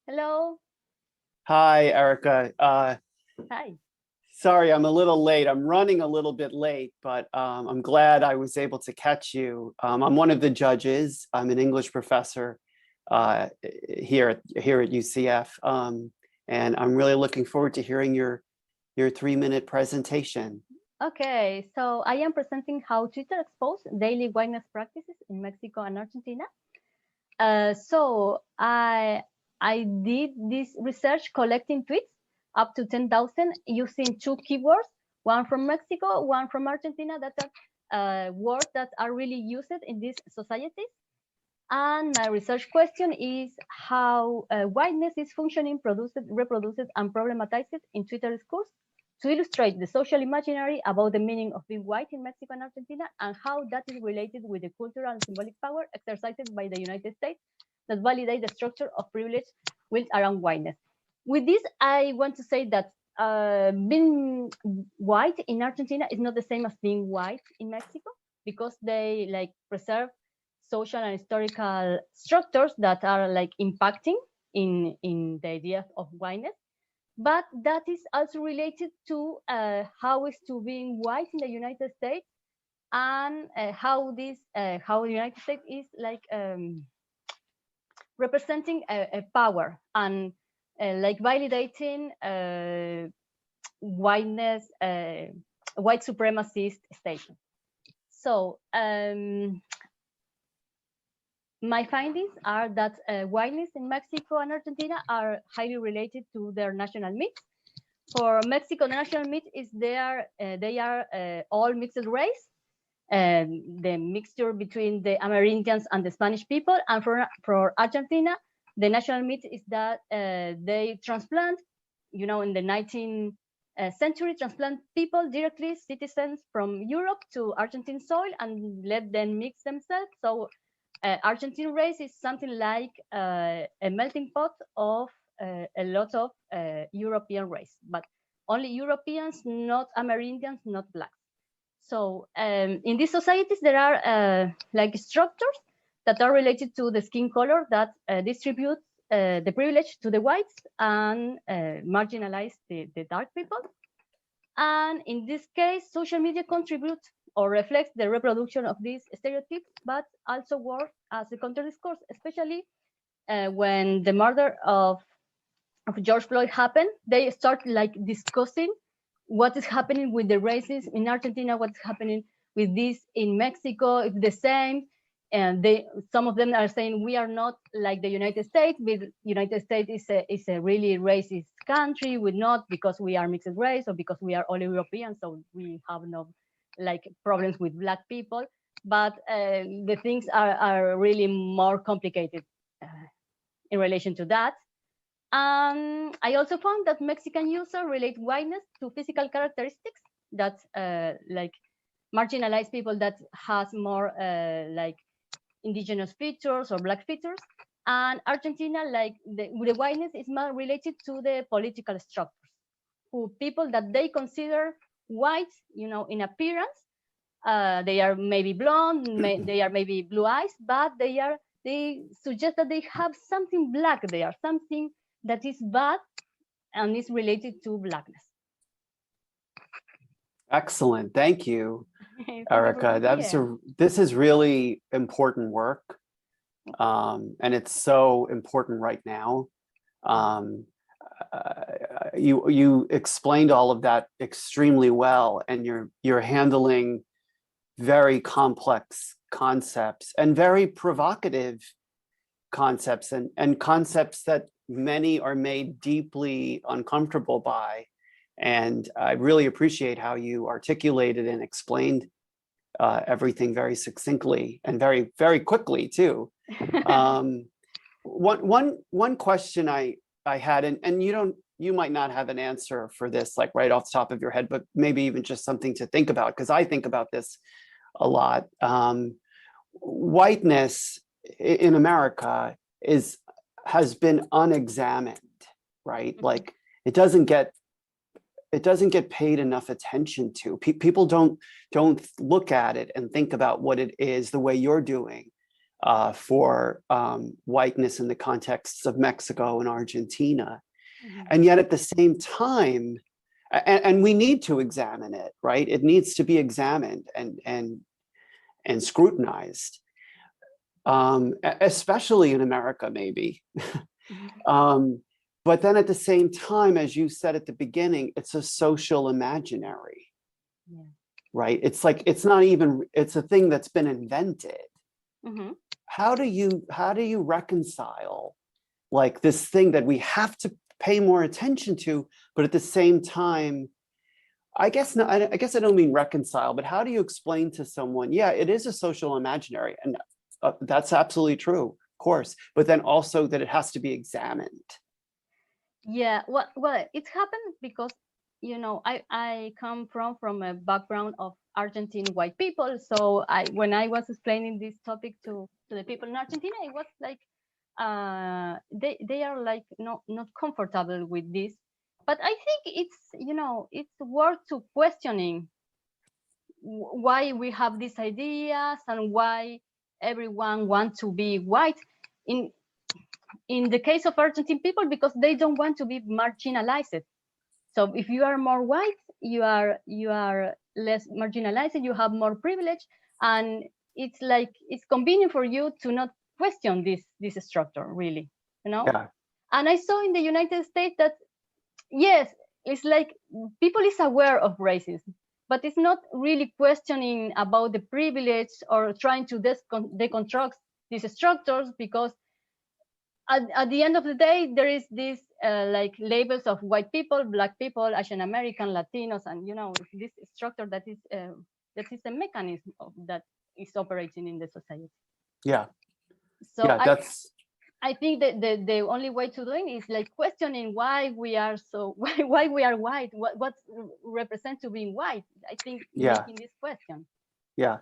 Hello. Hi, Erika. Hi. Sorry, I'm a little late. I'm running a little bit late, but I'm glad I was able to catch you. I'm one of the judges. I'm an English professor here at UCF, and I'm really looking forward to hearing your 3-minute presentation. Okay, so I am presenting how Twitter exposed daily whiteness practices in Mexico and Argentina. So I did this research collecting tweets up to 10,000 using two keywords, one from Mexico, one from Argentina, that are words that are really used in these societies. And my research question is how whiteness is functioning, produced, reproduced, and problematized in Twitter discourse to illustrate the social imaginary about the meaning of being white in Mexico and Argentina, and how that is related with the cultural and symbolic power exercised by the United States that validate the structure of privilege built around whiteness. With this, I want to say that being white in Argentina is not the same as being white in Mexico, because they like preserve social and historical structures that are like impacting in the idea of whiteness, but that is also related to how is to being white in the United States, and how the United States is like representing a power, and like validating whiteness, white supremacist station. So my findings are that whiteness in Mexico and Argentina are highly related to their national myths. For Mexico, the national myth is they are all mixed race, the mixture between the Amerindians and the Spanish people. And for Argentina, the national myth is that they transplant, in the 19th century, transplant people directly, citizens from Europe, to Argentine soil and let them mix themselves. So Argentine race is something like a melting pot of a lot of European race, but only Europeans, not Amerindians, not blacks. So in these societies, there are like structures that are related to the skin color that distribute the privilege to the whites and marginalize the dark people. And in this case, social media contributes or reflects the reproduction of these stereotypes, but also work as a counter discourse, especially when the murder of George Floyd happened. They start like discussing what is happening with the races in Argentina, what's happening with this in Mexico, it's the same. And some of them are saying we are not like the United States. The United States is a really racist country. We're not, because we are mixed race, or because we are all European, so we have no like problems with black people. But the things are really more complicated in relation to that. I also found that Mexican users relate whiteness to physical characteristics that like marginalize people that has more like indigenous features or black features. And Argentina, like the whiteness is more related to the political structures, who people that they consider white, in appearance, they are maybe blonde, they are maybe blue eyes, but they suggest that they have something black. They are something that is bad and is related to blackness. Excellent, thank you, Thank Erika. This is really important work, and it's so important right now. You explained all of that extremely well, and you're handling very complex concepts and very provocative concepts, and concepts that many are made deeply uncomfortable by. And I really appreciate how you articulated and explained everything very succinctly and very, very quickly too. One question I had, and you might not have an answer for this like right off the top of your head, but maybe even just something to think about, because I think about this a lot. Whiteness in America has been unexamined, right? Like it doesn't get paid enough attention to. People don't look at it and think about what it is the way you're doing. for whiteness in the contexts of Mexico and Argentina. Mhm. And yet at the same time, and we need to examine it, right? It needs to be examined and scrutinized, especially in America, maybe. Mhm. But then at the same time, as you said at the beginning, it's a social imaginary, Yeah. right? It's like, it's not even, it's a thing that's been invented. Mhm. How do you reconcile like this thing that we have to pay more attention to, but at the same time, I guess not, I guess I don't mean reconcile, but how do you explain to someone, yeah, it is a social imaginary, and that's absolutely true, of course, but then also that it has to be examined. Yeah, well, it happened because, you know, I come from a background of Argentine white people. So when I was explaining this topic to the people in Argentina, it was like they are like not comfortable with this. But I think it's, you know, it's worth to questioning why we have these ideas and why everyone wants to be white. In the case of Argentine people, because they don't want to be marginalized. So if you are more white, you are less marginalized, you have more privilege, and it's like it's convenient for you to not question this structure, really, you know. Yeah, And I saw in the United States that yes, it's like people is aware of racism, but it's not really questioning about the privilege or trying to deconstruct these structures, because at the end of the day, there is this like labels of white people, black people, Asian American, Latinos, and you know this structure that is a mechanism that is operating in the society. yeah, So yeah, that's, I think that the only way to do it is like questioning why we are so why we are white, what represents to being white. I think yeah, making this question. yeah.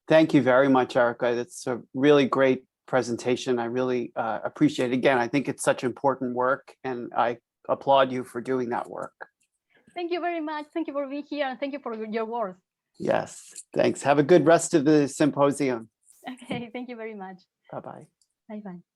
Thank you very much, Erika. That's a really great presentation. I really appreciate it. Again, I think it's such important work, and I applaud you for doing that work. Thank you very much. Thank you for being here, and thank you for your words. Yes, thanks. Have a good rest of the symposium. Okay, thank you very much. Bye-bye. Bye bye.